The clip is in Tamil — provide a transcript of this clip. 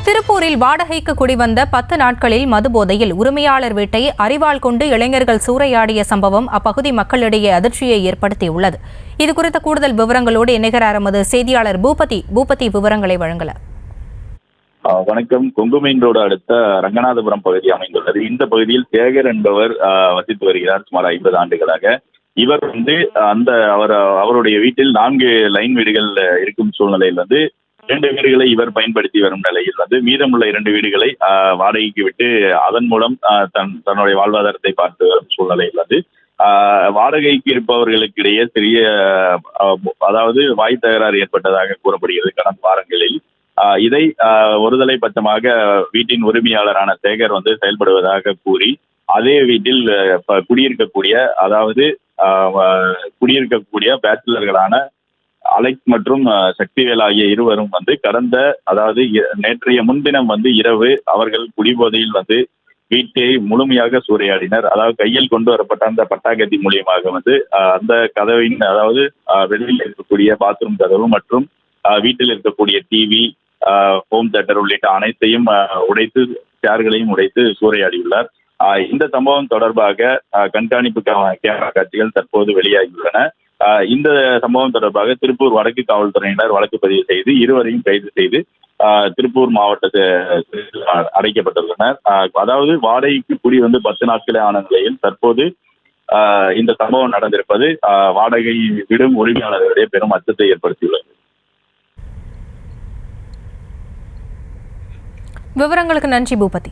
திருப்பூரில் வாடகைக்கு குடிவந்த 10 நாட்களில் மதுபோதையில் உரிமையாளர் வீட்டை அரிவாள் கொண்டு இளைஞர்கள் சூறையாடிய சம்பவம் அப்பகுதி மக்களிடையே அதிர்ச்சியை ஏற்படுத்தியுள்ளது. இதுகுறித்த கூடுதல் விவரங்களோடு இணைகிறார் எமது செய்தியாளர் பூபதி விவரங்களை வழங்கலாம். வணக்கம். கொங்கு மெயின் ரோடு அடுத்த ரங்கநாதபுரம் பகுதி அமைந்துள்ளது. இந்த பகுதியில் சேகர் என்பவர் வசித்து வருகிறார் சுமார் 50 ஆண்டுகளாக. இவர் அவருடைய வீட்டில் 4 லைன் வீடுகள் இருக்கும் சூழ்நிலையில் 2 வீடுகளை இவர் பயன்படுத்தி வரும் நிலையில் மீதமுள்ள 2 வீடுகளை வாடகைக்கு விட்டு அதன் மூலம் தன்னுடைய வாழ்வாதாரத்தை பார்த்து வரும் சூழ்நிலையில் வாடகைக்கு இருப்பவர்களுக்கு இடையே சிறிய வாய் தகராறு ஏற்பட்டதாக கூறப்படுகிறது கடந்த வாரங்களில். இதை ஒருதலை பட்சமாக வீட்டின் உரிமையாளரான சேகர் செயல்படுவதாக கூறி அதே வீட்டில் குடியிருக்கக்கூடிய பேச்சுலர்களான அலெக்ஸ் மற்றும் சக்திவேல் ஆகிய இருவரும் நேற்றைய முன்தினம் இரவு அவர்கள் குடிபோதையில் வீட்டை முழுமையாக சூறையாடினர். கையில் கொண்டு வரப்பட்ட அந்த பட்டாக்கத்தி மூலியமாக அந்த கதவின் வெளியில் இருக்கக்கூடிய பாத்ரூம் கதவு மற்றும் வீட்டில் இருக்கக்கூடிய டிவி, ஹோம் தியேட்டர் உள்ளிட்ட அனைத்தையும் உடைத்து சேர்களையும் உடைத்து சூறையாடியுள்ளார். இந்த சம்பவம் தொடர்பாக கண்காணிப்பு கேமரா காட்சிகள் தற்போது வெளியாகியுள்ளன. இந்த சம்பவம் தொடர்பாக திருப்பூர் வடக்கு காவல்துறையினர் வழக்கு பதிவு செய்து இருவரையும் கைது செய்து திருப்பூர் மாவட்டத்தில் அடைக்கப்பட்டுள்ளனர். வாடகைக்கு குடி 10 நாட்களே ஆன நிலையில் தற்போது இந்த சம்பவம் நடந்திருப்பது வாடகை விடும் உரிமையாளர்களிடையே பெரும் அச்சத்தை ஏற்படுத்தியுள்ளது. விவரங்களுக்கு நன்றி பூபதி.